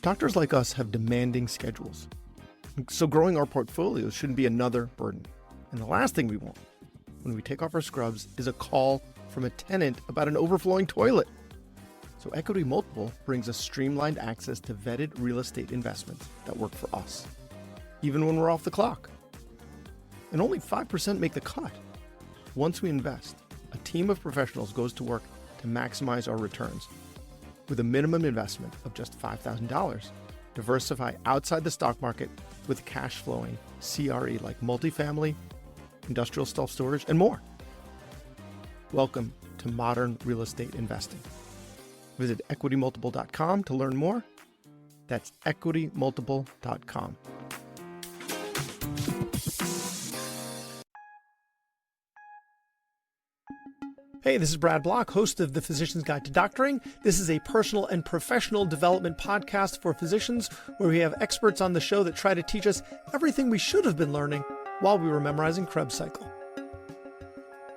Doctors like us have demanding schedules, so growing our portfolios shouldn't be another burden. And the last thing we want when we take off our scrubs is a call from a tenant about an overflowing toilet. So Equity Multiple brings us streamlined access to vetted real estate investments that work for us, even when we're off the clock. And only 5% make the cut. Once we invest, a team of professionals goes to work to maximize our returns. With a minimum investment of just $5,000, diversify outside the stock market with cash flowing CRE like multifamily, industrial self-storage, and more. Welcome to modern real estate investing. Visit equitymultiple.com to learn more. That's equitymultiple.com. Hey, this is Brad Block, host of The Physician's Guide to Doctoring. This is a personal and professional development podcast for physicians where we have experts on the show that try to teach us everything we should have been learning while we were memorizing Krebs cycle.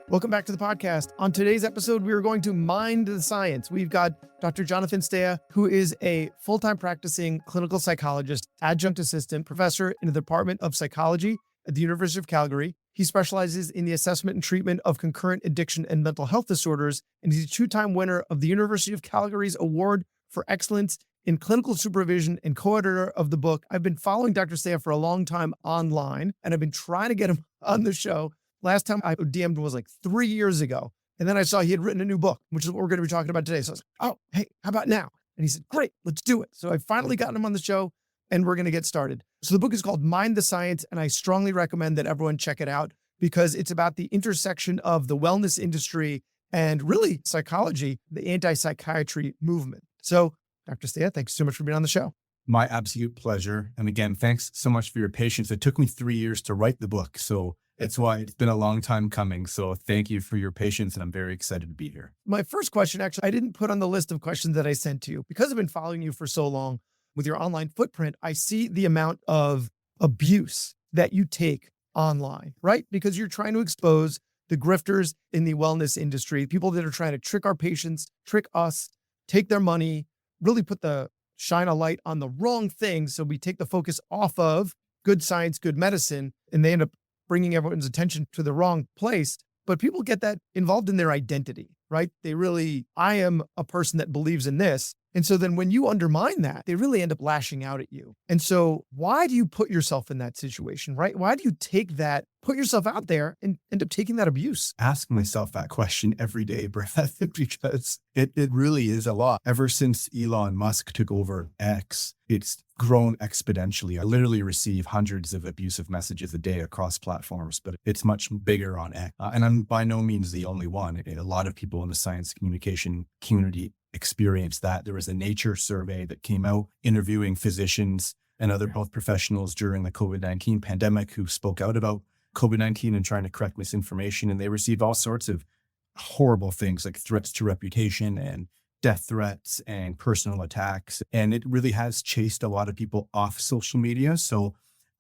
Welcome back to the podcast. On today's episode, we are going to mind the science. We've got Dr. Jonathan Stea, who is a full-time practicing clinical psychologist, adjunct assistant professor in the Department of Psychology at the University of Calgary. He specializes in the assessment and treatment of concurrent addiction and mental health disorders, and he's a two-time winner of the University of Calgary's Award for Excellence in Clinical Supervision and co-editor of the book. I've been following Dr. Stea for a long time online, and I've been trying to get him on the show. Last time I DM'd was like 3 years ago, and then I saw he had written a new book, which is what we're going to be talking about today. So I was like, oh, hey, how about now? And he said, great, let's do it. So I finally got him on the show, and we're going to get started. So the book is called Mind the Science, and I strongly recommend that everyone check it out because it's about the intersection of the wellness industry and really psychology, the anti-psychiatry movement. So Dr. Stea, thanks so much for being on the show. My absolute pleasure. And again, thanks so much for your patience. It took me 3 years to write the book, so that's why it's been a long time coming. So thank you for your patience, and I'm very excited to be here. My first question, actually, I didn't put on the list of questions that I sent to you. Because I've been following you for so long with your online footprint, I see the amount of abuse that you take online, right? Because you're trying to expose the grifters in the wellness industry, people that are trying to trick our patients, trick us, take their money, really shine a light on the wrong things. So we take the focus off of good science, good medicine, and they end up bringing everyone's attention to the wrong place. But people get that involved in their identity, right? I am a person that believes in this. And so then when you undermine that, they really end up lashing out at you. And so why do you put yourself in that situation, right? Why do you put yourself out there and end up taking that abuse? Ask myself that question every day, Brad, because it really is a lot. Ever since Elon Musk took over X, it's grown exponentially. I literally receive hundreds of abusive messages a day across platforms, but it's much bigger on X. And I'm by no means the only one. A lot of people in the science communication community experience that. There was a Nature survey that came out interviewing physicians and other health professionals during the COVID-19 pandemic who spoke out about COVID-19 and trying to correct misinformation. And they received all sorts of horrible things like threats to reputation and death threats and personal attacks. And it really has chased a lot of people off social media. So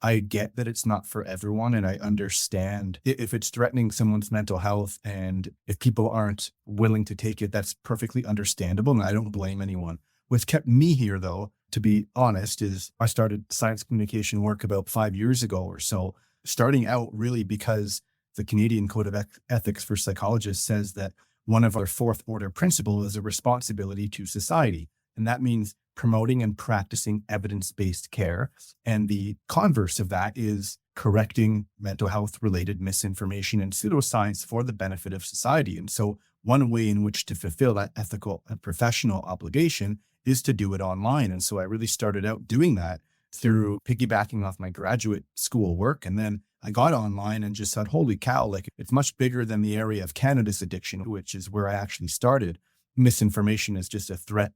I get that it's not for everyone, and I understand if it's threatening someone's mental health and if people aren't willing to take it, that's perfectly understandable, and I don't blame anyone. What's kept me here, though, to be honest, is I started science communication work about 5 years ago or so, starting out really because the Canadian Code of Ethics for Psychologists says that one of our fourth order principles is a responsibility to society, and that means promoting and practicing evidence-based care. And the converse of that is correcting mental health related misinformation and pseudoscience for the benefit of society. And so one way in which to fulfill that ethical and professional obligation is to do it online. And so I really started out doing that through piggybacking off my graduate school work. And then I got online and just said, holy cow, like it's much bigger than the area of cannabis addiction, which is where I actually started. Misinformation is just a threat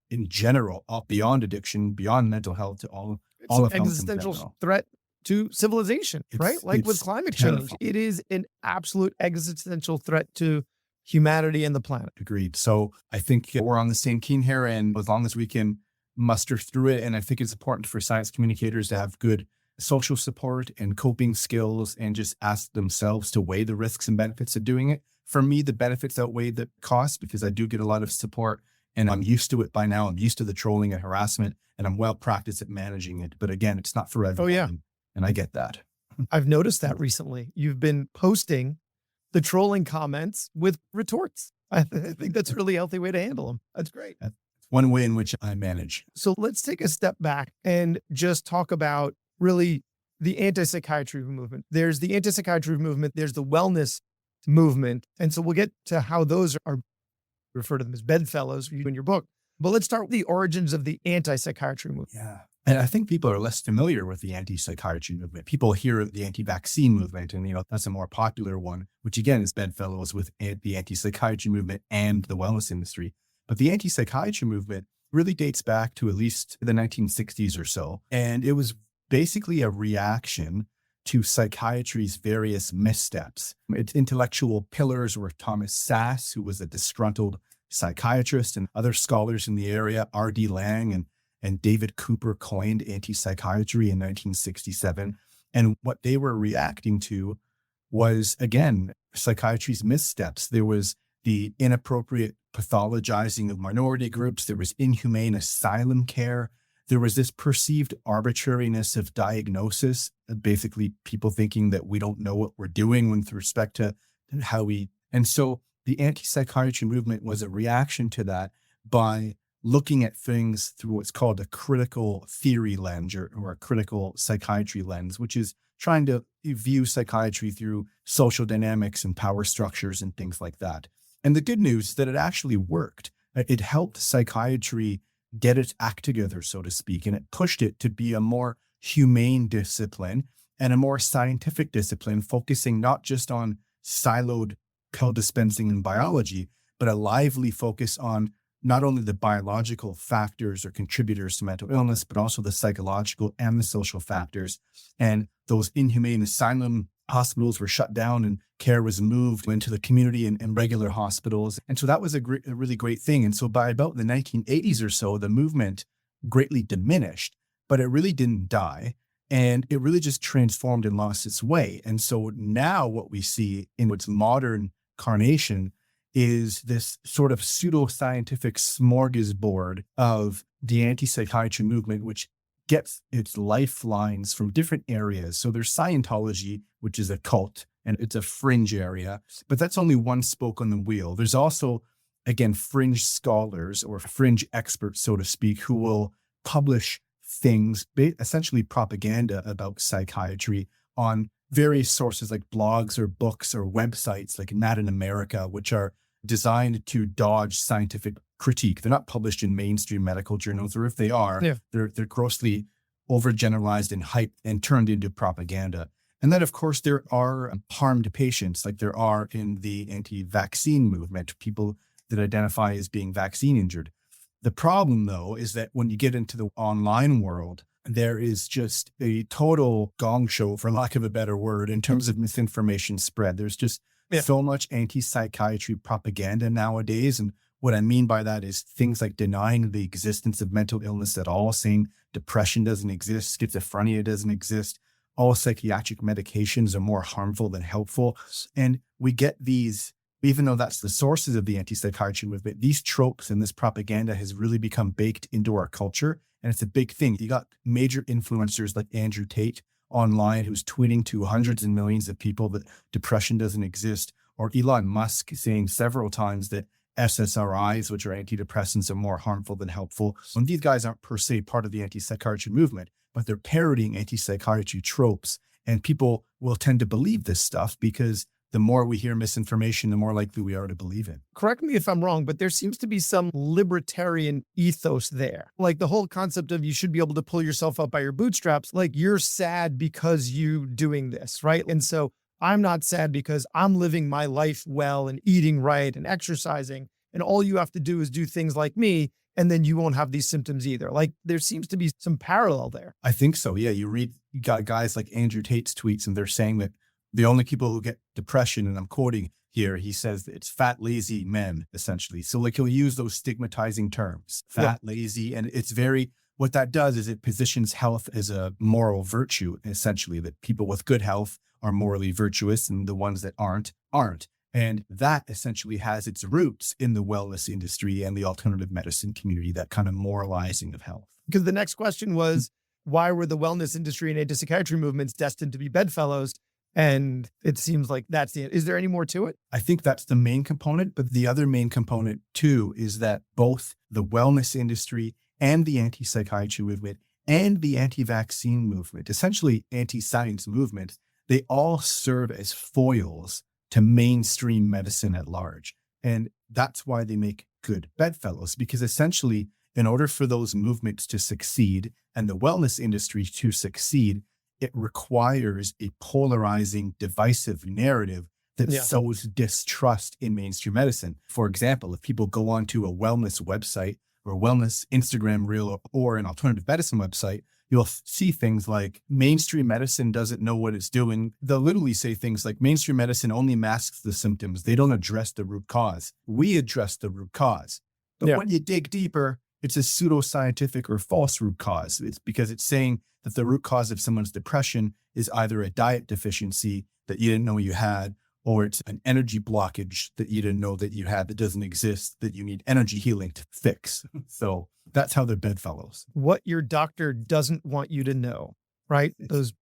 in general, beyond addiction, beyond mental health, to all of existential threat to civilization, right? Like with climate change, it is an absolute existential threat to humanity and the planet. Agreed. So I think we're on the same team here, and as long as we can muster through it, and I think it's important for science communicators to have good social support and coping skills and just ask themselves to weigh the risks and benefits of doing it. For me, the benefits outweigh the cost because I do get a lot of support And I'm used to it by now. I'm used to the trolling and harassment, and I'm well practiced at managing it. But again, it's not for everyone. Oh, yeah. And I get that. I've noticed that recently. You've been posting the trolling comments with retorts. I think that's a really healthy way to handle them. That's great. That's one way in which I manage. So let's take a step back and just talk about really the anti-psychiatry movement. There's the anti-psychiatry movement. There's the wellness movement. And so we'll get to how those are, refer to them as bedfellows in your book. But let's start with the origins of the anti-psychiatry movement. Yeah. And I think people are less familiar with the anti-psychiatry movement. People hear of the anti-vaccine movement, and that's a more popular one, which again is bedfellows with the anti-psychiatry movement and the wellness industry. But the anti-psychiatry movement really dates back to at least the 1960s or so. And it was basically a reaction to psychiatry's various missteps. Its intellectual pillars were Thomas Sass, who was a disgruntled psychiatrist, and other scholars in the area, R.D. Lang and David Cooper, coined anti-psychiatry in 1967. And what they were reacting to was, again, psychiatry's missteps. There was the inappropriate pathologizing of minority groups. There was inhumane asylum care. There was this perceived arbitrariness of diagnosis, basically people thinking that we don't know what we're doing with respect to how we. And so the anti-psychiatry movement was a reaction to that by looking at things through what's called a critical theory lens or a critical psychiatry lens, which is trying to view psychiatry through social dynamics and power structures and things like that. And the good news is that it actually worked. It helped psychiatry get its act together, so to speak, and it pushed it to be a more humane discipline and a more scientific discipline, focusing not just on siloed pill dispensing in biology, but a lively focus on not only the biological factors or contributors to mental illness, but also the psychological and the social factors. And those inhumane asylum hospitals were shut down and care was moved into the community and regular hospitals. And so that was a really great thing. And so by about the 1980s or so, the movement greatly diminished, but it really didn't die. And it really just transformed and lost its way. And so now what we see in its modern carnation is this sort of pseudoscientific smorgasbord of the anti-psychiatry movement, which gets its lifelines from different areas. So there's Scientology, which is a cult, and it's a fringe area, but that's only one spoke on the wheel. There's also, again, fringe scholars or fringe experts, so to speak, who will publish things, essentially propaganda about psychiatry on various sources like blogs or books or websites like Mad in America, which are designed to dodge scientific critique. They're not published in mainstream medical journals, or if they are, they're grossly overgeneralized and hyped and turned into propaganda. And then, of course, there are harmed patients, like there are in the anti-vaccine movement, people that identify as being vaccine injured. The problem, though, is that when you get into the online world, there is just a total gong show, for lack of a better word, in terms of misinformation spread. There's just so much anti-psychiatry propaganda nowadays. And what I mean by that is things like denying the existence of mental illness at all, saying depression doesn't exist, schizophrenia doesn't exist, all psychiatric medications are more harmful than helpful. And we get these, even though that's the sources of the anti-psychiatry movement, these tropes and this propaganda has really become baked into our culture. And it's a big thing. You got major influencers like Andrew Tate online who's tweeting to hundreds and millions of people that depression doesn't exist, or Elon Musk saying several times that SSRIs, which are antidepressants, are more harmful than helpful. And these guys aren't per se part of the anti-psychiatry movement, but they're parodying anti-psychiatry tropes. And people will tend to believe this stuff because the more we hear misinformation, the more likely we are to believe it. Correct me if I'm wrong, but there seems to be some libertarian ethos there. Like the whole concept of you should be able to pull yourself up by your bootstraps. Like you're sad because you doing this, right? And so I'm not sad because I'm living my life well and eating right and exercising. And all you have to do is do things like me, and then you won't have these symptoms either. Like there seems to be some parallel there. I think so. Yeah. You got guys like Andrew Tate's tweets, and they're saying that the only people who get depression, and I'm quoting here, he says that it's fat, lazy men, essentially. So like he'll use those stigmatizing terms, fat, lazy. And it's what that does is it positions health as a moral virtue, essentially, that people with good health are morally virtuous and the ones that aren't. And that essentially has its roots in the wellness industry and the alternative medicine community, that kind of moralizing of health. Because the next question was, why were the wellness industry and anti-psychiatry movements destined to be bedfellows? And it seems like that's the end. Is there any more to it? I think that's the main component, but the other main component too is that both the wellness industry and the anti-psychiatry movement and the anti-vaccine movement, essentially anti-science movement, they all serve as foils to mainstream medicine at large. And that's why they make good bedfellows, because essentially, in order for those movements to succeed and the wellness industry to succeed, it requires a polarizing, divisive narrative that sows distrust in mainstream medicine. For example, if people go onto a wellness website or a wellness Instagram reel or an alternative medicine website, you'll see things like mainstream medicine doesn't know what it's doing. They'll literally say things like mainstream medicine only masks the symptoms. They don't address the root cause. We address the root cause. But when you dig deeper, it's a pseudoscientific or false root cause. It's because it's saying that the root cause of someone's depression is either a diet deficiency that you didn't know you had, or it's an energy blockage that you didn't know that you had that doesn't exist, that you need energy healing to fix. So that's how they're bedfellows. What your doctor doesn't want you to know, right? Those,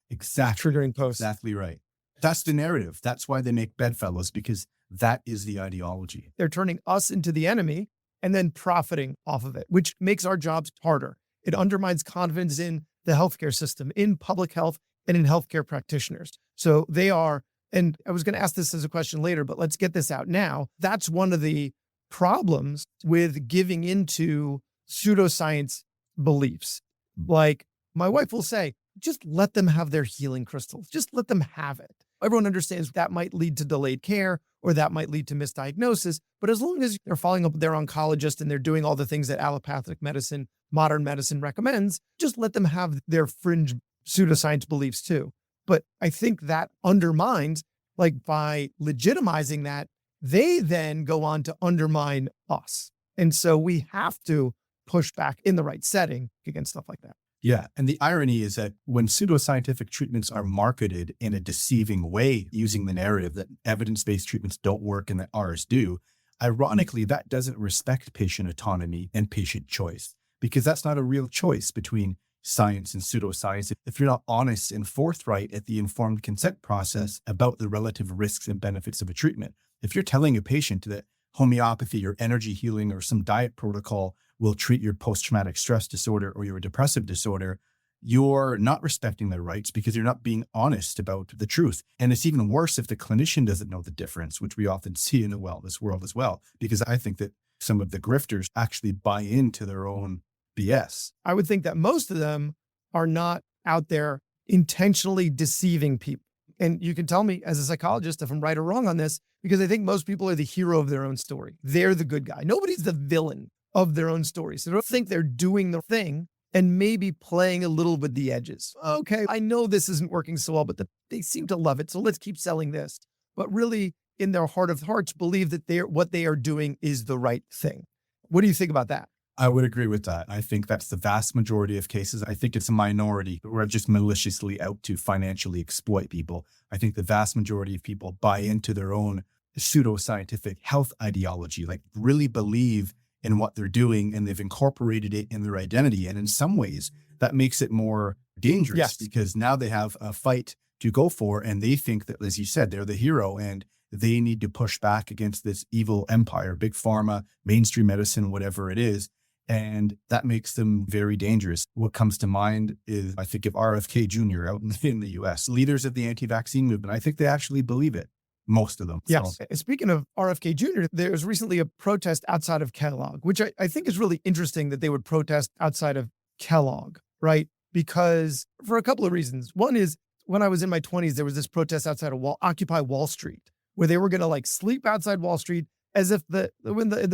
exactly triggering posts. Exactly right. That's the narrative. That's why they make bedfellows, because that is the ideology. They're turning us into the enemy and then profiting off of it, which makes our jobs harder. It undermines confidence in the healthcare system, in public health, and in healthcare practitioners. So they are, and I was going to ask this as a question later, but let's get this out now. That's one of the problems with giving into pseudoscience beliefs. Like my wife will say, just let them have their healing crystals. Just let them have it. Everyone understands that might lead to delayed care or that might lead to misdiagnosis. But as long as they're following up with their oncologist and they're doing all the things that allopathic medicine, modern medicine recommends, just let them have their fringe pseudoscience beliefs too. But I think that undermines, like by legitimizing that, they then go on to undermine us. And so we have to push back in the right setting against stuff like that. Yeah. And the irony is that when pseudoscientific treatments are marketed in a deceiving way, using the narrative that evidence-based treatments don't work and that ours do, ironically, that doesn't respect patient autonomy and patient choice, because that's not a real choice between science and pseudoscience. If you're not honest and forthright at the informed consent process about the relative risks and benefits of a treatment, if you're telling a patient that homeopathy or energy healing or some diet protocol will treat your post-traumatic stress disorder or your depressive disorder, you're not respecting their rights because you're not being honest about the truth. And it's even worse if the clinician doesn't know the difference, which we often see in the wellness world as well, because I think that some of the grifters actually buy into their own BS. I would think that most of them are not out there intentionally deceiving people. And you can tell me as a psychologist if I'm right or wrong on this, because I think most people are the hero of their own story. They're the good guy. Nobody's the villain of their own story. So I don't think they're doing the thing and maybe playing a little with the edges. Okay, I know this isn't working so well, but they seem to love it. So let's keep selling this. But really, in their heart of hearts, believe that what they are doing is the right thing. What do you think about that? I would agree with that. I think that's the vast majority of cases. I think it's a minority who are just maliciously out to financially exploit people. I think the vast majority of people buy into their own pseudoscientific health ideology, like really believe in what they're doing, and they've incorporated it in their identity. And in some ways, that makes it more dangerous because now they have a fight to go for, and they think that, as you said, they're the hero and they need to push back against this evil empire, big pharma, mainstream medicine, whatever it is. And that makes them very dangerous. What comes to mind is, I think of RFK Jr. out in the US, leaders of the anti-vaccine movement. I think they actually believe it. Most of them. Yes. So. Speaking of RFK Jr., there was recently a protest outside of Kellogg, which I think is really interesting that they would protest outside of Kellogg, right? Because for a couple of reasons. One is when I was in my 20s, there was this protest outside of Occupy Wall Street, where they were going to like sleep outside Wall Street as if the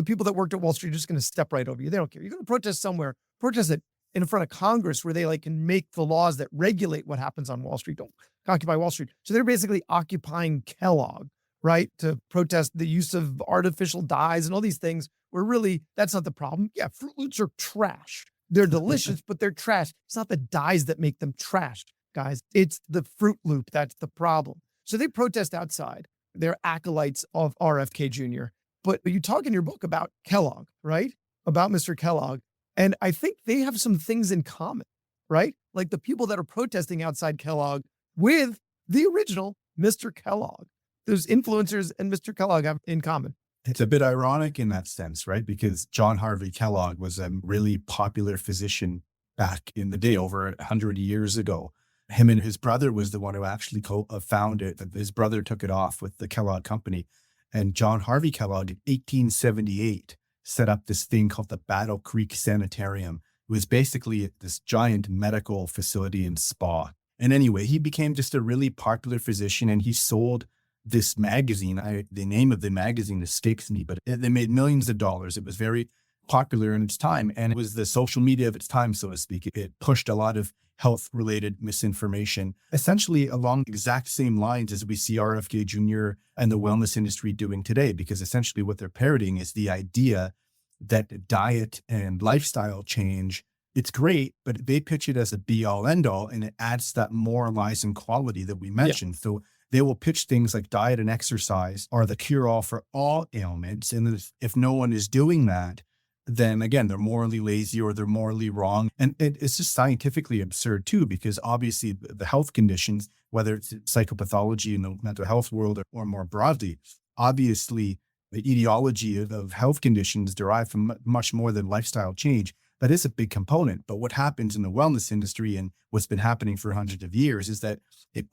people that worked at Wall Street are just going to step right over you. They don't care. You're going to protest somewhere, protest it in front of Congress where they like can make the laws that regulate what happens on Wall Street. Don't occupy Wall Street. So they're basically occupying Kellogg, right? To protest the use of artificial dyes and all these things where really that's not the problem. Yeah, Fruit Loops are trash. They're delicious, but they're trash. It's not the dyes that make them trash, guys. It's the Fruit Loop that's the problem. So they protest outside. They're acolytes of RFK Jr. But you talk in your book about Kellogg, right? About Mr. Kellogg. And I think they have some things in common, right? Like the people that are protesting outside Kellogg with the original Mr. Kellogg. Those influencers and Mr. Kellogg have in common. It's a bit ironic in that sense, right? Because John Harvey Kellogg was a really popular physician back in the day, over 100 years ago. Him and his brother was the one who actually founded it. His brother took it off with the Kellogg Company. And John Harvey Kellogg in 1878 set up this thing called the Battle Creek Sanitarium. It was basically this giant medical facility and spa. And anyway, he became just a really popular physician, and he sold this magazine. The name of the magazine escapes me, but they made millions of dollars. It was very popular in its time, and it was the social media of its time, so to speak. It pushed a lot of health-related misinformation, essentially along the exact same lines as we see RFK Jr. and the wellness industry doing today, because essentially what they're parroting is the idea that diet and lifestyle change, it's great, but they pitch it as a be-all, end-all, and it adds that moralizing quality that we mentioned. Yeah. So they will pitch things like diet and exercise are the cure-all for all ailments. And if no one is doing that, then again, they're morally lazy or they're morally wrong. And it's just scientifically absurd too, because obviously the health conditions, whether it's psychopathology in the mental health world or more broadly, obviously the etiology of health conditions derive from much more than lifestyle change. That is a big component. But what happens in the wellness industry and what's been happening for hundreds of years is that it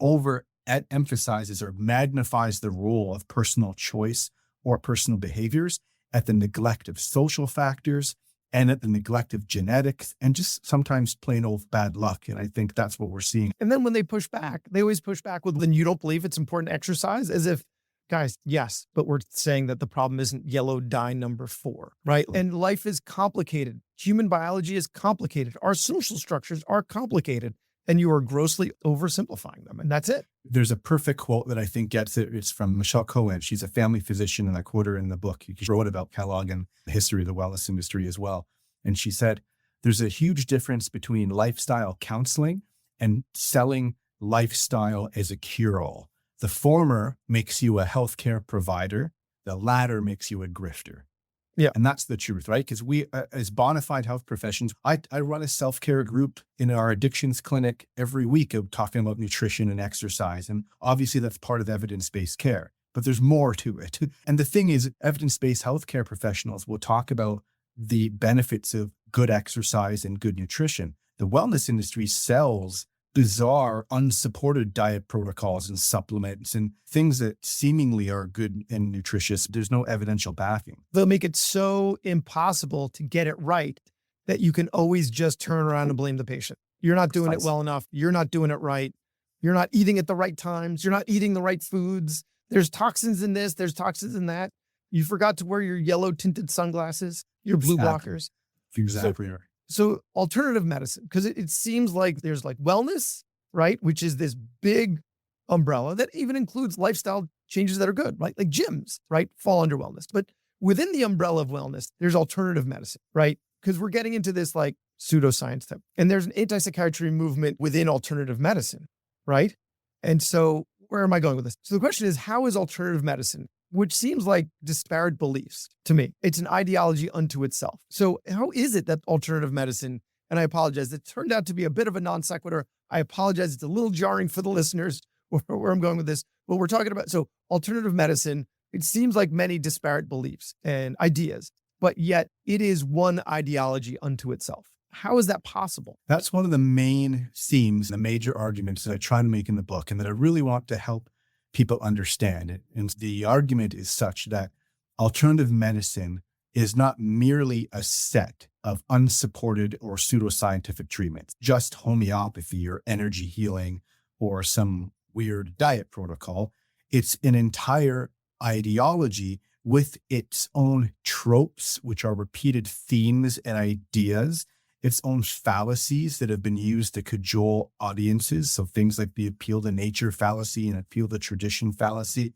emphasizes or magnifies the role of personal choice or personal behaviors at the neglect of social factors and at the neglect of genetics and just sometimes plain old bad luck. And I think that's what we're seeing. And then when they push back, they always push back with, then you don't believe it's important to exercise, as if, guys, yes, but we're saying that the problem isn't yellow dye number 4, right? And life is complicated. Human biology is complicated. Our social structures are complicated, and you are grossly oversimplifying them. And that's it. There's a perfect quote that I think gets it. It's from Michelle Cohen. She's a family physician, and I quote her in the book. She wrote about Kellogg and the history of the wellness industry as well. And she said, there's a huge difference between lifestyle counseling and selling lifestyle as a cure-all. The former makes you a healthcare provider. The latter makes you a grifter. Yeah. And that's the truth, right? Because we, as bona fide health professions, I run a self-care group in our addictions clinic every week of talking about nutrition and exercise. And obviously that's part of evidence-based care, but there's more to it. And the thing is, evidence-based healthcare professionals will talk about the benefits of good exercise and good nutrition. The wellness industry sells bizarre, unsupported diet protocols and supplements and things that seemingly are good and nutritious. There's no evidential backing. They'll make it so impossible to get it right that you can always just turn around and blame the patient. You're not doing it well enough. You're not doing it right. You're not eating at the right times. You're not eating the right foods. There's toxins in this. There's toxins in that. You forgot to wear your yellow tinted sunglasses, your blue blockers. Exactly. So alternative medicine, because it seems like there's like wellness, right? Which is this big umbrella that even includes lifestyle changes that are good, right? Like gyms, right? Fall under wellness. But within the umbrella of wellness, there's alternative medicine, right? Because we're getting into this like pseudoscience type. And there's an anti-psychiatry movement within alternative medicine, right? And so where am I going with this? So the question is, how is alternative medicine, which seems like disparate beliefs to me, it's an ideology unto itself. So how is it that alternative medicine, and I apologize, it turned out to be a bit of a non sequitur. I apologize. It's a little jarring for the listeners where I'm going with this, but we're talking about, so alternative medicine, it seems like many disparate beliefs and ideas, but yet it is one ideology unto itself. How is that possible? That's one of the main themes, the major arguments that I try to make in the book, and that I really want to help people understand it. And the argument is such that alternative medicine is not merely a set of unsupported or pseudoscientific treatments, just homeopathy or energy healing or some weird diet protocol. It's an entire ideology with its own tropes, which are repeated themes and ideas, its own fallacies that have been used to cajole audiences. So things like the appeal to nature fallacy and appeal to tradition fallacy.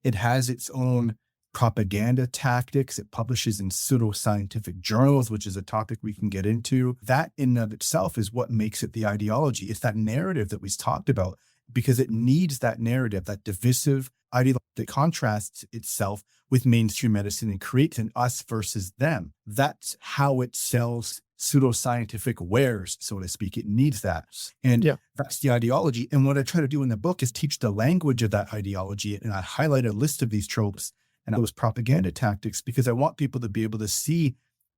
It has its own propaganda tactics. It publishes in pseudoscientific journals, which is a topic we can get into. That in and of itself is what makes it the ideology. It's that narrative that we talked about. because it needs that narrative, that divisive ideology that contrasts itself with mainstream medicine and creates an us versus them. That's how it sells pseudoscientific wares, so to speak. It needs that. And that's the ideology. And what I try to do in the book is teach the language of that ideology. And I highlight a list of these tropes and those propaganda tactics because I want people to be able to see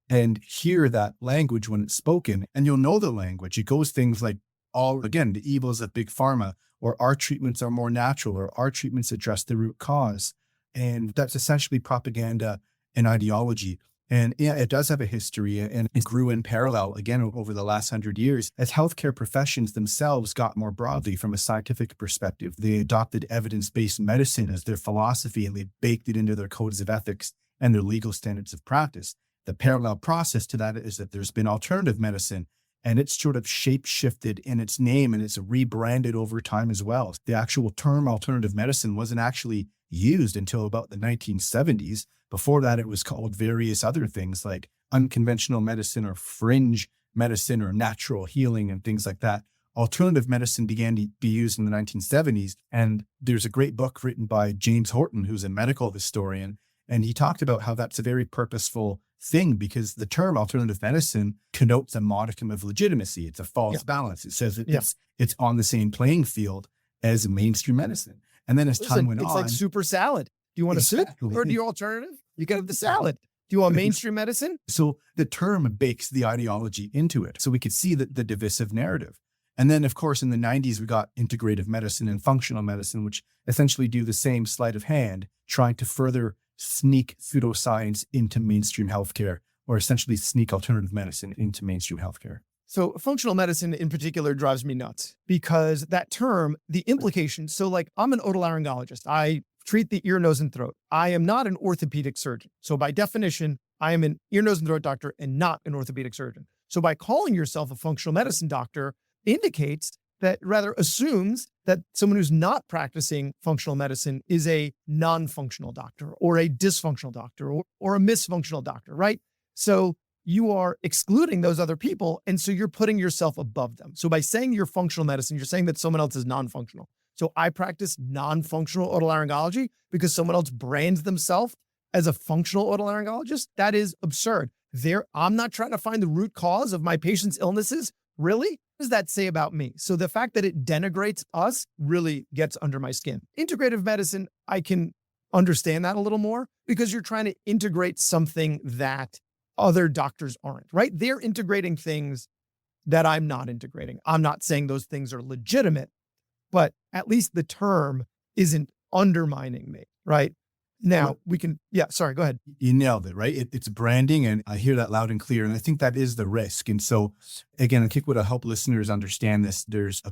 and hear that language when it's spoken. And you'll know the language. It goes things like, the evils of big pharma, or our treatments are more natural, or our treatments address the root cause. And that's essentially propaganda and ideology. And yeah, it does have a history, and it grew in parallel again over the last 100 years as healthcare professions themselves got more broadly from a scientific perspective. They adopted evidence-based medicine as their philosophy, and they baked it into their codes of ethics and their legal standards of practice. The parallel process to that is that there's been alternative medicine, and it's sort of shape-shifted in its name, and it's rebranded over time as well. The actual term alternative medicine wasn't actually used until about the 1970s. Before that, it was called various other things like unconventional medicine or fringe medicine or natural healing and things like that. Alternative medicine began to be used in the 1970s. And there's a great book written by James Horton, who's a medical historian. And he talked about how that's a very purposeful thing because the term alternative medicine connotes a modicum of legitimacy. It's a false balance. It says it's on the same playing field as mainstream medicine. And then as time went on, it's like super salad. Do you want a soup or do you alternative? You got the salad. Do you want mainstream medicine? So the term bakes the ideology into it. So we could see the divisive narrative. And then, of course, in the 90s, we got integrative medicine and functional medicine, which essentially do the same sleight of hand, trying to further sneak pseudoscience into mainstream healthcare, or essentially sneak alternative medicine into mainstream healthcare. So functional medicine in particular drives me nuts because that term, the implication, so like I'm an otolaryngologist. I treat the ear, nose, and throat. I am not an orthopedic surgeon. So by definition, I am an ear, nose, and throat doctor and not an orthopedic surgeon. So by calling yourself a functional medicine doctor indicates that rather assumes that someone who's not practicing functional medicine is a non-functional doctor or a dysfunctional doctor or a misfunctional doctor, right? So you are excluding those other people. And so you're putting yourself above them. So by saying you're functional medicine, you're saying that someone else is non-functional. So I practice non-functional otolaryngology because someone else brands themselves as a functional otolaryngologist. That is absurd. I'm not trying to find the root cause of my patient's illnesses. Really? What does that say about me? So the fact that it denigrates us really gets under my skin. Integrative medicine, I can understand that a little more because you're trying to integrate something that other doctors aren't, right? They're integrating things that I'm not integrating. I'm not saying those things are legitimate, but at least the term isn't undermining me, right? Now we can, sorry, go ahead. You nailed it, right? It's branding, and I hear that loud and clear. And I think that is the risk. And so again, I think what will help listeners understand this, there's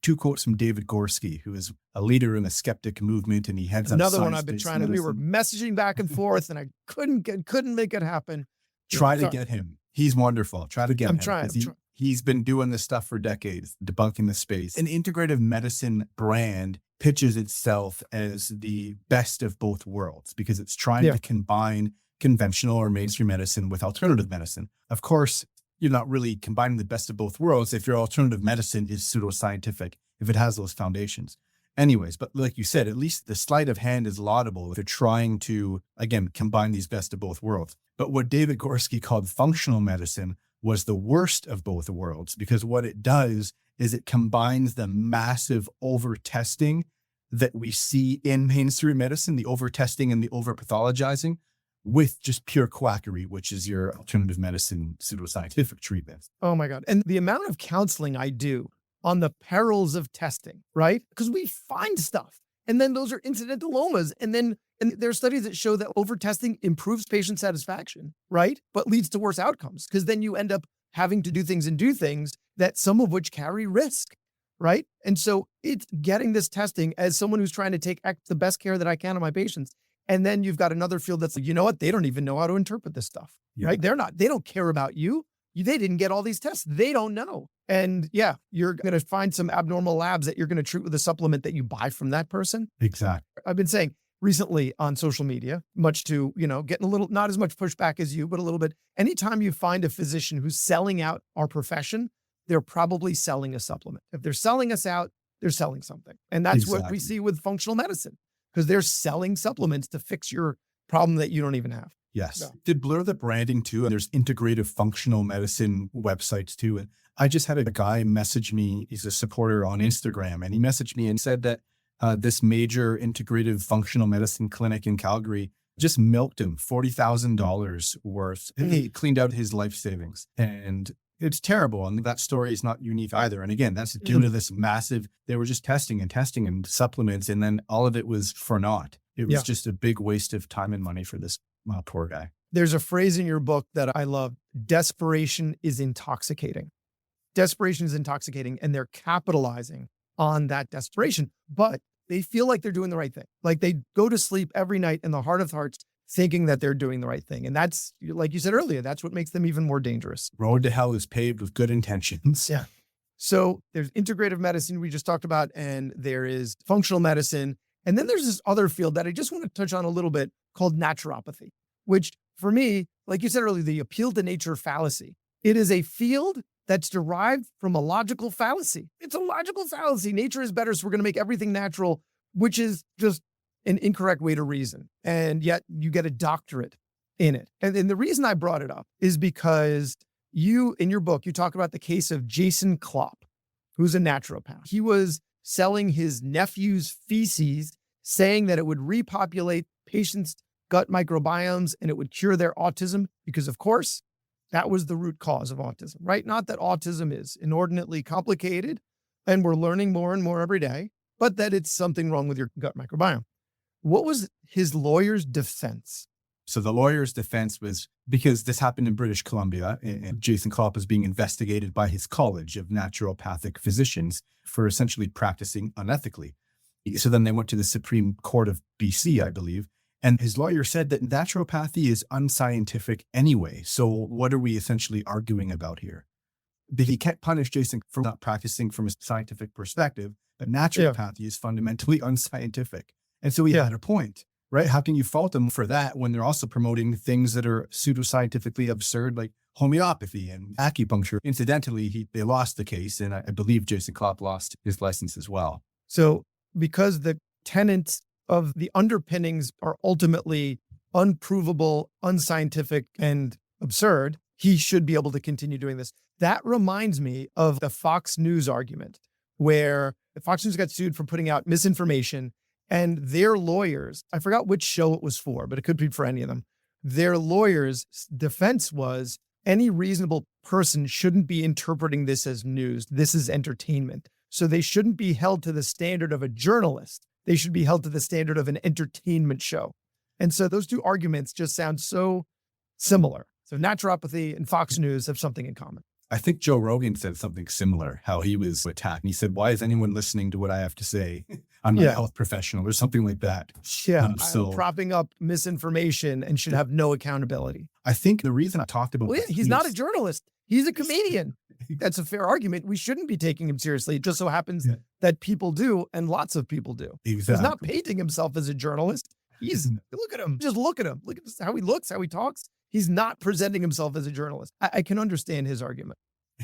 two quotes from David Gorski, who is a leader in the skeptic movement, and he heads up another one I've been trying to, we were messaging back and forth and I couldn't make it happen. Try to get him. He's wonderful. Try to get him. I'm trying. He's been doing this stuff for decades, debunking the space. An integrative medicine brand pitches itself as the best of both worlds because it's trying to combine conventional or mainstream medicine with alternative medicine. Of course, you're not really combining the best of both worlds if your alternative medicine is pseudoscientific, if it has those foundations. Anyways, but like you said, at least the sleight of hand is laudable if they're trying to, again, combine these best of both worlds. But what David Gorski called functional medicine was the worst of both worlds because what it does is it combines the massive over-testing that we see in mainstream medicine, the over-testing and the over-pathologizing, with just pure quackery, which is your alternative medicine pseudoscientific treatment. Oh my God. And the amount of counseling I do on the perils of testing, right? Because we find stuff and then those are incidentalomas. And there are studies that show that over-testing improves patient satisfaction, right? But leads to worse outcomes because then you end up having to do things that some of which carry risk, right? And so it's getting this testing as someone who's trying to take the best care that I can of my patients. And then you've got another field that's like, you know what? They don't even know how to interpret this stuff, right? They don't care about you. They didn't get all these tests. They don't know. And you're going to find some abnormal labs that you're going to treat with a supplement that you buy from that person. Exactly. I've been saying recently on social media, much to, getting a little, not as much pushback as you, but a little bit. Anytime you find a physician who's selling out our profession, they're probably selling a supplement. If they're selling us out, they're selling something. And that's what we Exactly. see with functional medicine, because they're selling supplements to fix your problem that you don't even have. Yes. Yeah. Did blur the branding too. And there's integrative functional medicine websites too. And I just had a guy message me. He's a supporter on Instagram, and he messaged me and said that this major integrative functional medicine clinic in Calgary just milked him $40,000 worth. He cleaned out his life savings, and it's terrible. And that story is not unique either. And again, that's due to this massive, they were just testing and supplements. And then all of it was for naught. It was just a big waste of time and money for this poor guy. There's a phrase in your book that I love. Desperation is intoxicating. Desperation is intoxicating, and they're capitalizing on that desperation, but they feel like they're doing the right thing. Like they go to sleep every night in the heart of hearts thinking that they're doing the right thing. And that's, like you said earlier, that's what makes them even more dangerous. Road to hell is paved with good intentions. Yeah. So there's integrative medicine we just talked about, and there is functional medicine. And then there's this other field that I just want to touch on a little bit called naturopathy, which for me, like you said earlier, the appeal to nature fallacy. It is a field that's derived from a logical fallacy. It's a logical fallacy. Nature is better, so we're going to make everything natural, which is just an incorrect way to reason. And yet you get a doctorate in it. And the reason I brought it up is because you, in your book, you talk about the case of Jason Klopp, who's a naturopath. He was selling his nephew's feces, saying that it would repopulate patients' gut microbiomes and it would cure their autism, because of course, that was the root cause of autism, right? Not that autism is inordinately complicated and we're learning more and more every day, but that it's something wrong with your gut microbiome. What was his lawyer's defense? So the lawyer's defense was because this happened in British Columbia, and Jason Klopp was being investigated by his college of naturopathic physicians for essentially practicing unethically. So then they went to the Supreme Court of BC, I believe, and his lawyer said that naturopathy is unscientific anyway. So what are we essentially arguing about here? But he can't punish Jason for not practicing from a scientific perspective, but naturopathy is fundamentally unscientific. And so he had a point, right? How can you fault them for that when they're also promoting things that are pseudoscientifically absurd, like homeopathy and acupuncture? Incidentally, they lost the case, and I believe Jason Klopp lost his license as well. So because the tenets of the underpinnings are ultimately unprovable, unscientific, and absurd, he should be able to continue doing this. That reminds me of the Fox News argument, where Fox News got sued for putting out misinformation, and their lawyers, I forgot which show it was for, but it could be for any of them. Their lawyers' defense was any reasonable person shouldn't be interpreting this as news. This is entertainment. So they shouldn't be held to the standard of a journalist. They should be held to the standard of an entertainment show. And so those two arguments just sound so similar. So naturopathy and Fox News have something in common. I think Joe Rogan said something similar, how he was attacked. And he said, why is anyone listening to what I have to say? I'm not a health professional or something like that. Yeah, I'm propping up misinformation and should have no accountability. I think the reason I talked about he's not a journalist. He's a comedian. That's a fair argument. We shouldn't be taking him seriously. It just so happens that people do, and lots of people do. Exactly. He's not painting himself as a journalist. Look at him. Just look at him. Look at how he looks, how he talks. He's not presenting himself as a journalist. I can understand his argument.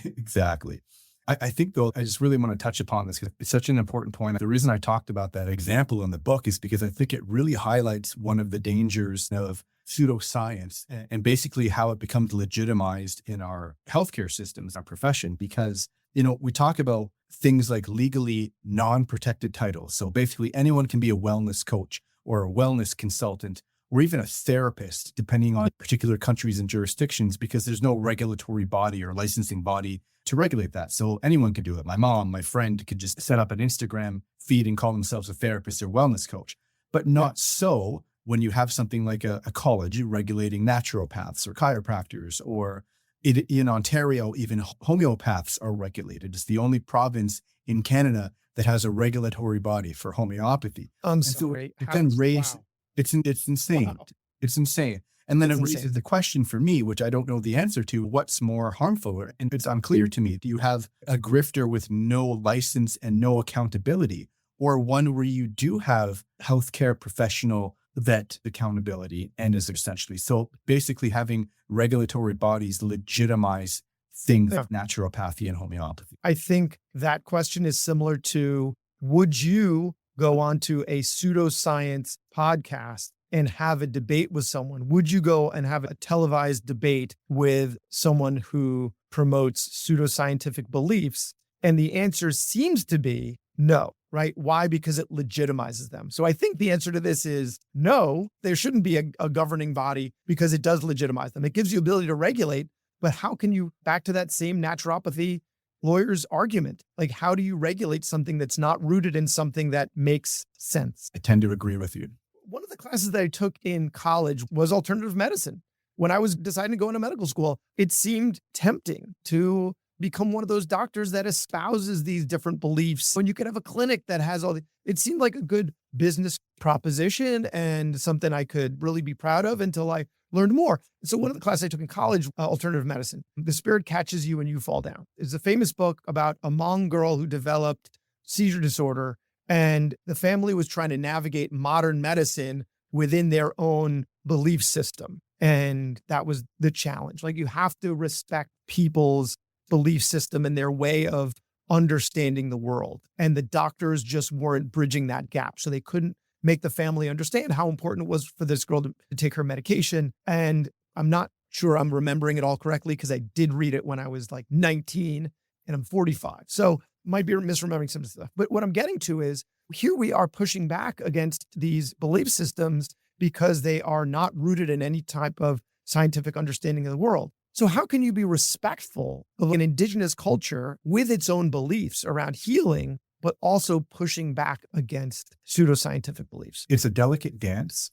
Exactly. I think, though, I just really want to touch upon this because it's such an important point. The reason I talked about that example in the book is because I think it really highlights one of the dangers of pseudoscience and basically how it becomes legitimized in our healthcare systems, our profession, because, we talk about things like legally non-protected titles. So basically anyone can be a wellness coach or a wellness consultant or even a therapist, depending on particular countries and jurisdictions, because there's no regulatory body or licensing body to regulate that. So anyone could do it. My mom, my friend could just set up an Instagram feed and call themselves a therapist or wellness coach, but not so when you have something like a college regulating naturopaths or chiropractors, or in Ontario, even homeopaths are regulated. It's the only province in Canada that has a regulatory body for homeopathy. I'm sorry. So it then raises, it's insane. Wow. It's insane. And then It's it raises the question for me, which I don't know the answer to, what's more harmful? And it's unclear to me. Do you have a grifter with no license and no accountability, or one where you do have healthcare professional vet accountability and is essentially, so basically having regulatory bodies legitimize things like naturopathy and homeopathy? I think that question is similar to would you go onto a pseudoscience podcast and have a debate with someone? Would you go and have a televised debate with someone who promotes pseudoscientific beliefs? And the answer seems to be no, right? Why? Because it legitimizes them. So I think the answer to this is no, there shouldn't be a governing body because it does legitimize them. It gives you ability to regulate, but how can you, back to that same naturopathy lawyer's argument, like how do you regulate something that's not rooted in something that makes sense? I tend to agree with you. One of the classes that I took in college was alternative medicine. When I was deciding to go into medical school, it seemed tempting to become one of those doctors that espouses these different beliefs. When you could have a clinic that has it seemed like a good business proposition and something I could really be proud of until I learned more. So one of the classes I took in college, alternative medicine, The Spirit Catches You and You Fall Down, is a famous book about a Hmong girl who developed seizure disorder. And the family was trying to navigate modern medicine within their own belief system. And that was the challenge. Like, you have to respect people's belief system and their way of understanding the world. And the doctors just weren't bridging that gap. So they couldn't make the family understand how important it was for this girl to take her medication. And I'm not sure I'm remembering it all correctly because I did read it when I was like 19 and I'm 45. So might be misremembering some stuff. But what I'm getting to is here we are pushing back against these belief systems because they are not rooted in any type of scientific understanding of the world. So how can you be respectful of an indigenous culture with its own beliefs around healing, but also pushing back against pseudoscientific beliefs? It's a delicate dance.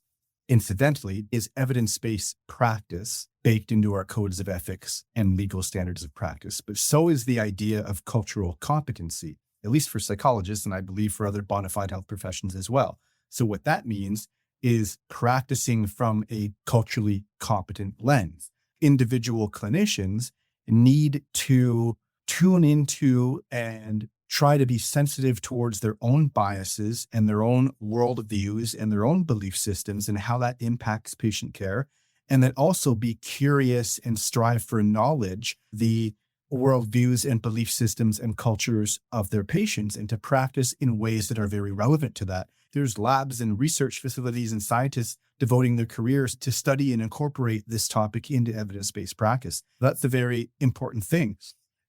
Incidentally, is evidence-based practice baked into our codes of ethics and legal standards of practice, but so is the idea of cultural competency, at least for psychologists, and I believe for other bona fide health professions as well. So what that means is practicing from a culturally competent lens. Individual clinicians need to tune into and try to be sensitive towards their own biases and their own worldviews and their own belief systems and how that impacts patient care. And then also be curious and strive for knowledge, the worldviews and belief systems and cultures of their patients, and to practice in ways that are very relevant to that. There's labs and research facilities and scientists devoting their careers to study and incorporate this topic into evidence-based practice. That's a very important thing.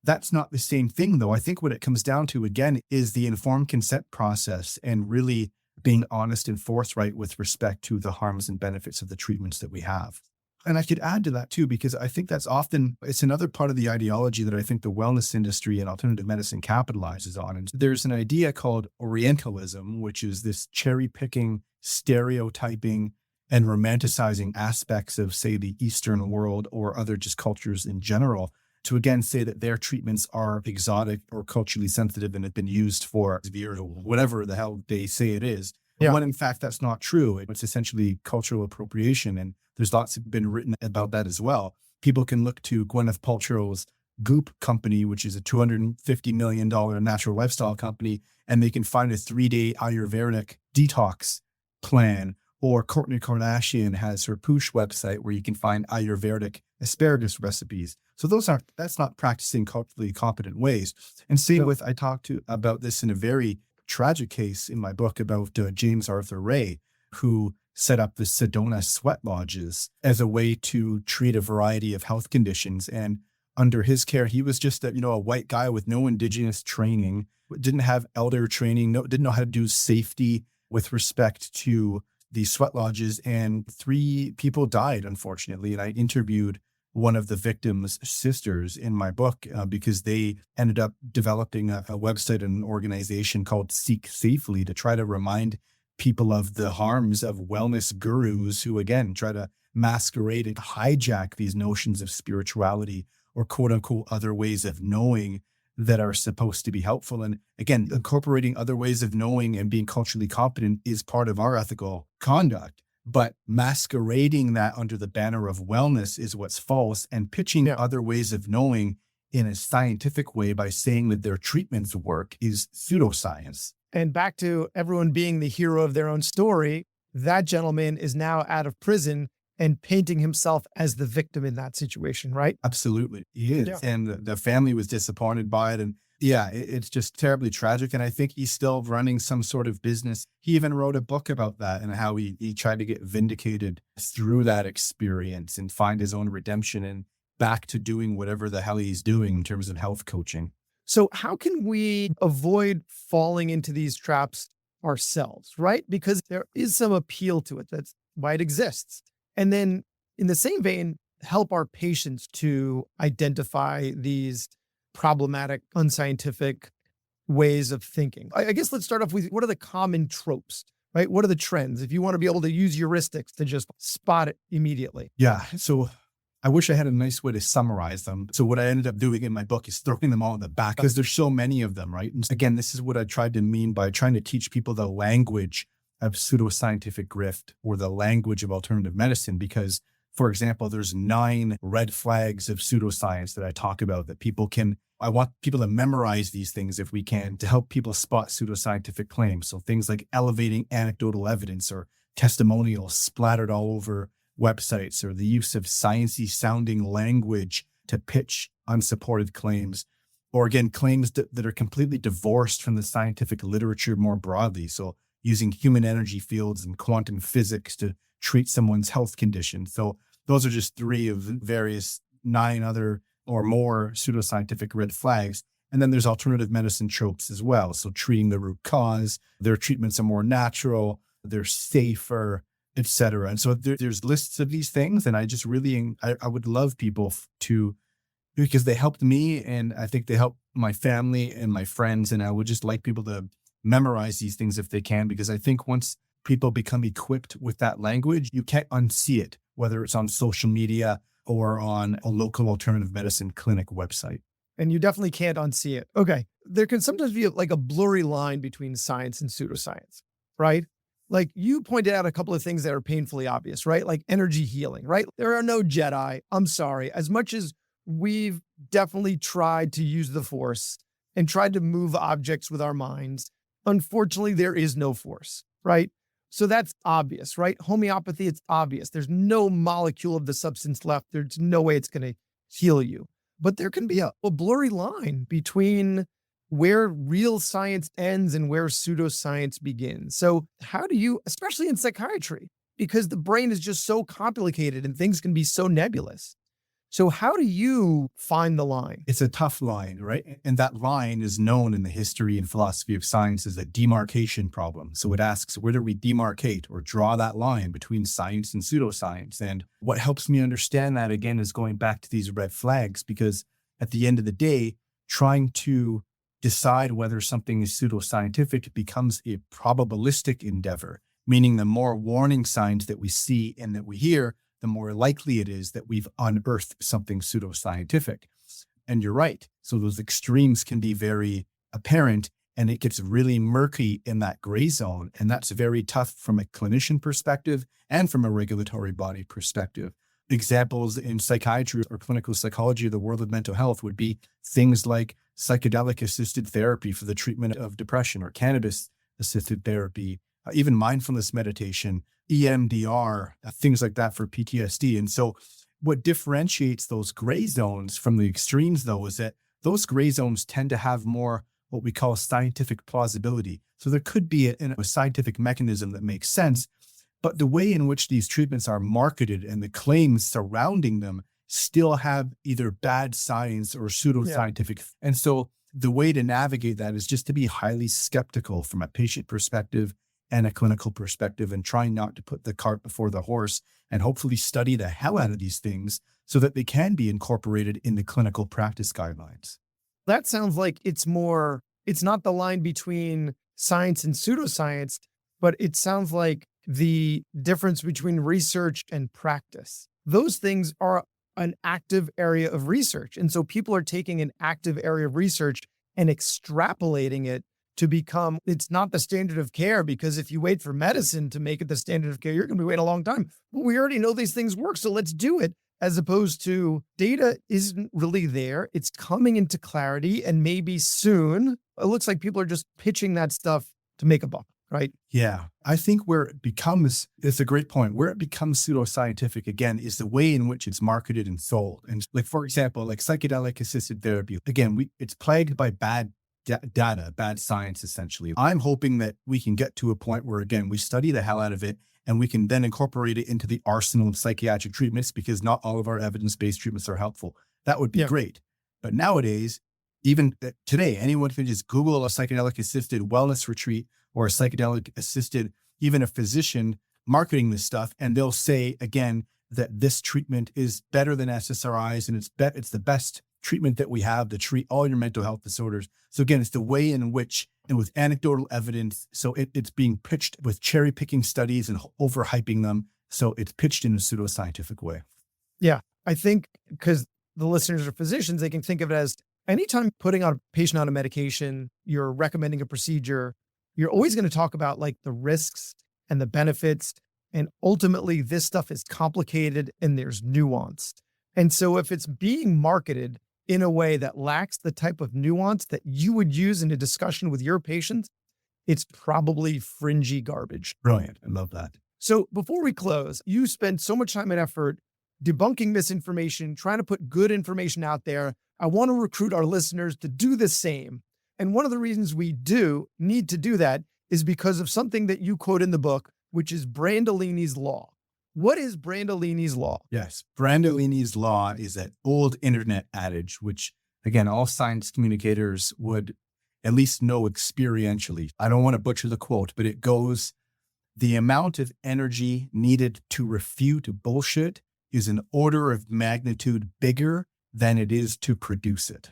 That's not the same thing, though. I think what it comes down to, again, is the informed consent process and really being honest and forthright with respect to the harms and benefits of the treatments that we have. And I could add to that too, because I think it's another part of the ideology that I think the wellness industry and alternative medicine capitalizes on. And there's an idea called Orientalism, which is this cherry picking, stereotyping, and romanticizing aspects of, say, the Eastern world or other just cultures in general, to again say that their treatments are exotic or culturally sensitive and have been used for whatever the hell they say it is. Yeah. When in fact, that's not true. It's essentially cultural appropriation. And there's lots been written about that as well. People can look to Gwyneth Paltrow's Goop company, which is a $250 million natural lifestyle company, and they can find a 3-day Ayurvedic detox plan. Or Kourtney Kardashian has her Poosh website where you can find Ayurvedic asparagus recipes. So that's not practicing culturally competent ways. And same with, I talked about this in a very tragic case in my book about James Arthur Ray, who set up the Sedona sweat lodges as a way to treat a variety of health conditions. And under his care, he was just a white guy with no indigenous training, didn't have elder training, didn't know how to do safety with respect to the sweat lodges, and 3 people died, unfortunately. And I interviewed one of the victims' sisters in my book because they ended up developing a website and an organization called Seek Safely to try to remind people of the harms of wellness gurus who, again, try to masquerade and hijack these notions of spirituality or quote unquote other ways of knowing that are supposed to be helpful. And again, incorporating other ways of knowing and being culturally competent is part of our ethical conduct. But masquerading that under the banner of wellness is what's false, and pitching other ways of knowing in a scientific way by saying that their treatments work is pseudoscience. And back to everyone being the hero of their own story, that gentleman is now out of prison and painting himself as the victim in that situation, right? Absolutely. He is. Yeah. And the family was disappointed by it. And Yeah, it's just terribly tragic. And I think he's still running some sort of business. He even wrote a book about that and how he tried to get vindicated through that experience and find his own redemption and back to doing whatever the hell he's doing in terms of health coaching. So how can we avoid falling into these traps ourselves, right? Because there is some appeal to it. That's why it exists. And then in the same vein, help our patients to identify these problematic, unscientific ways of thinking. I guess let's start off with what are the common tropes, right? What are the trends? If you want to be able to use heuristics to just spot it immediately. Yeah. So I wish I had a nice way to summarize them. So what I ended up doing in my book is throwing them all in the back because there's so many of them, right? And again, this is what I tried to mean by trying to teach people the language of pseudoscientific grift or the language of alternative medicine. Because, for example, there's 9 red flags of pseudoscience that I talk about that people can, I want people to memorize these things if we can to help people spot pseudoscientific claims. So things like elevating anecdotal evidence or testimonials splattered all over websites, or the use of sciencey sounding language to pitch unsupported claims, or again, claims that are completely divorced from the scientific literature more broadly. So using human energy fields and quantum physics to treat someone's health condition. So those are just 3 of various 9 other or more pseudoscientific red flags. And then there's alternative medicine tropes as well. So treating the root cause, their treatments are more natural, they're safer, etc. And so there's lists of these things. And I just really, I would love people to, because they helped me and I think they helped my family and my friends. And I would just like people to memorize these things if they can, because I think once people become equipped with that language, you can't unsee it, whether it's on social media or on a local alternative medicine clinic website. And you definitely can't unsee it. Okay. There can sometimes be like a blurry line between science and pseudoscience, right? Like you pointed out a couple of things that are painfully obvious, right? Like energy healing, right? There are no Jedi. I'm sorry. As much as we've definitely tried to use the force and tried to move objects with our minds, unfortunately, there is no force, right? So that's obvious, right? Homeopathy, it's obvious. There's no molecule of the substance left. There's no way it's going to heal you. But there can be a blurry line between where real science ends and where pseudoscience begins. So how do you, especially in psychiatry, because the brain is just so complicated and things can be so nebulous. So how do you find the line? It's a tough line, right? And that line is known in the history and philosophy of science as a demarcation problem. So it asks, where do we demarcate or draw that line between science and pseudoscience? And what helps me understand that, again, is going back to these red flags, because at the end of the day, trying to decide whether something is pseudoscientific becomes a probabilistic endeavor, meaning the more warning signs that we see and that we hear, the more likely it is that we've unearthed something pseudoscientific. And you're right. So those extremes can be very apparent and it gets really murky in that gray zone. And that's very tough from a clinician perspective and from a regulatory body perspective. Examples in psychiatry or clinical psychology of the world of mental health would be things like psychedelic assisted therapy for the treatment of depression or cannabis assisted therapy, even mindfulness meditation, EMDR, things like that for PTSD. And so what differentiates those gray zones from the extremes, though, is that those gray zones tend to have more what we call scientific plausibility. So there could be a scientific mechanism that makes sense, but the way in which these treatments are marketed and the claims surrounding them still have either bad science or pseudoscientific. And so the way to navigate that is just to be highly skeptical from a patient perspective and a clinical perspective, and trying not to put the cart before the horse, and hopefully study the hell out of these things so that they can be incorporated in the clinical practice guidelines. That sounds like it's not the line between science and pseudoscience, but it sounds like the difference between research and practice. Those things are an active area of research. And so people are taking an active area of research and extrapolating it to become, it's not the standard of care, because if you wait for medicine to make it the standard of care, you're going to be waiting a long time. But we already know these things work, so let's do it. As opposed to data isn't really there. It's coming into clarity, and maybe soon, it looks like people are just pitching that stuff to make a buck. right? Yeah. I think where it becomes, it's a great point, where it becomes pseudoscientific again is the way in which it's marketed and sold. And like, for example, like psychedelic assisted therapy, again, it's plagued by bad data, bad science, essentially. I'm hoping that we can get to a point where, again, we study the hell out of it and we can then incorporate it into the arsenal of psychiatric treatments, because not all of our evidence-based treatments are helpful. That would be great. But nowadays, even today, anyone can just Google a psychedelic assisted wellness retreat or a psychedelic assisted, even a physician marketing this stuff. And they'll say again, that this treatment is better than SSRIs and it's the best treatment that we have to treat all your mental health disorders. So again, it's the way in which, and with anecdotal evidence, so it's being pitched with cherry picking studies and overhyping them. So it's pitched in a pseudoscientific way. Yeah. I think because the listeners are physicians, they can think of it as anytime putting on a patient on a medication, you're recommending a procedure, you're always going to talk about like the risks and the benefits. And ultimately this stuff is complicated and there's nuance. And so if it's being marketed in a way that lacks the type of nuance that you would use in a discussion with your patients, it's probably fringy garbage. Brilliant. I love that. So before we close, you spend so much time and effort debunking misinformation, trying to put good information out there. I want to recruit our listeners to do the same. And one of the reasons we need to do that is because of something that you quote in the book, which is Brandolini's Law. What is Brandolini's Law? Yes. Brandolini's Law is that old internet adage, which again, all science communicators would at least know experientially. I don't want to butcher the quote, but it goes, the amount of energy needed to refute bullshit is an order of magnitude bigger than it is to produce it.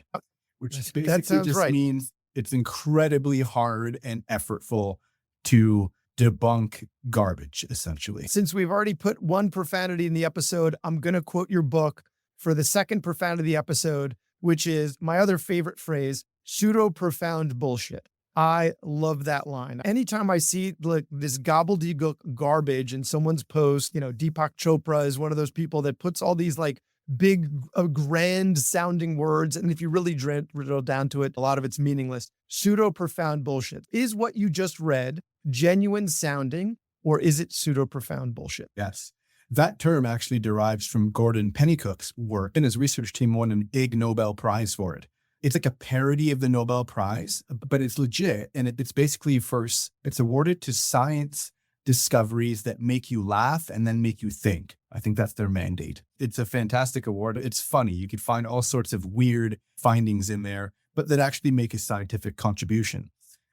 Which basically just means it's incredibly hard and effortful to debunk garbage, essentially. Since we've already put one profanity in the episode, I'm going to quote your book for the second profanity of the episode, which is my other favorite phrase, pseudo-profound bullshit. I love that line. Anytime I see like this gobbledygook garbage in someone's post, Deepak Chopra is one of those people that puts all these like big, grand sounding words. And if you really drill down to it, a lot of it's meaningless. Pseudo-profound bullshit. Is what you just read genuine sounding, or is it pseudo-profound bullshit? Yes. That term actually derives from Gordon Pennycook's work, and his research team won an Ig Nobel Prize for it. It's like a parody of the Nobel Prize, but it's legit. And it's basically it's awarded to science discoveries that make you laugh and then make you think. I think that's their mandate. It's a fantastic award. It's funny. You could find all sorts of weird findings in there, but that actually make a scientific contribution.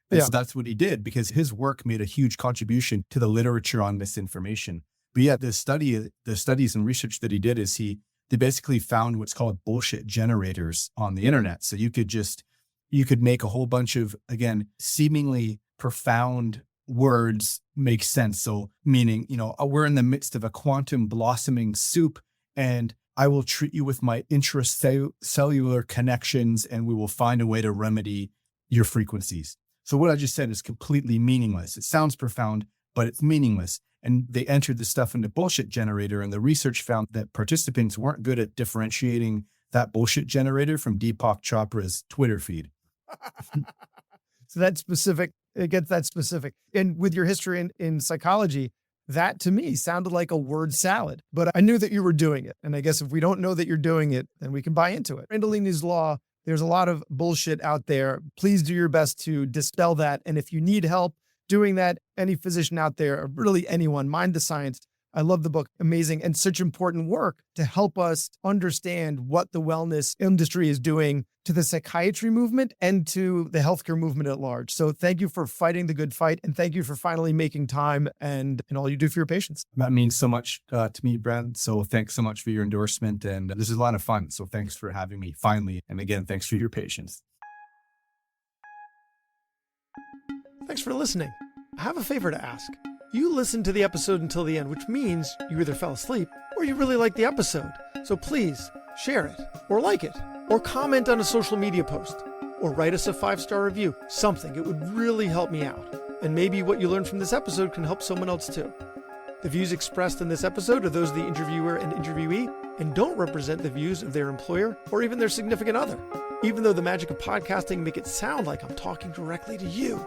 And so that's what he did, because his work made a huge contribution to the literature on misinformation. But yeah, the studies and research that he did is they basically found what's called bullshit generators on the internet. So you could make a whole bunch of, again, seemingly profound words make sense. So meaning, we're in the midst of a quantum blossoming soup and I will treat you with my intracellular connections and we will find a way to remedy your frequencies. So what I just said is completely meaningless. It sounds profound, but it's meaningless. And they entered the stuff in the bullshit generator, and the research found that participants weren't good at differentiating that bullshit generator from Deepak Chopra's Twitter feed. So that's specific. It gets that specific. And with your history in psychology, that to me sounded like a word salad, but I knew that you were doing it. And I guess if we don't know that you're doing it, then we can buy into it. Brandolini's Law, there's a lot of bullshit out there. Please do your best to dispel that. And if you need help doing that, any physician out there, or really anyone, mind the science. I love the book. Amazing and such important work to help us understand what the wellness industry is doing to the psychiatry movement and to the healthcare movement at large. So thank you for fighting the good fight. And thank you for finally making time and all you do for your patients. That means so much to me, Brad. So thanks so much for your endorsement. And this is a lot of fun. So thanks for having me finally. And again, thanks for your patience. Thanks for listening. I have a favor to ask. You listened to the episode until the end, which means you either fell asleep or you really liked the episode. So please share it or like it or comment on a social media post or write us a 5-star review, something. It would really help me out. And maybe what you learned from this episode can help someone else too. The views expressed in this episode are those of the interviewer and interviewee and don't represent the views of their employer or even their significant other, even though the magic of podcasting make it sound like I'm talking directly to you.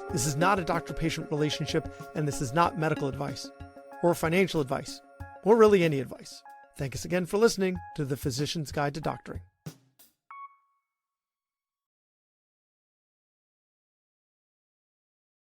This is not a doctor-patient relationship, and this is not medical advice, or financial advice, or really any advice. Thank us again for listening to The Physician's Guide to Doctoring.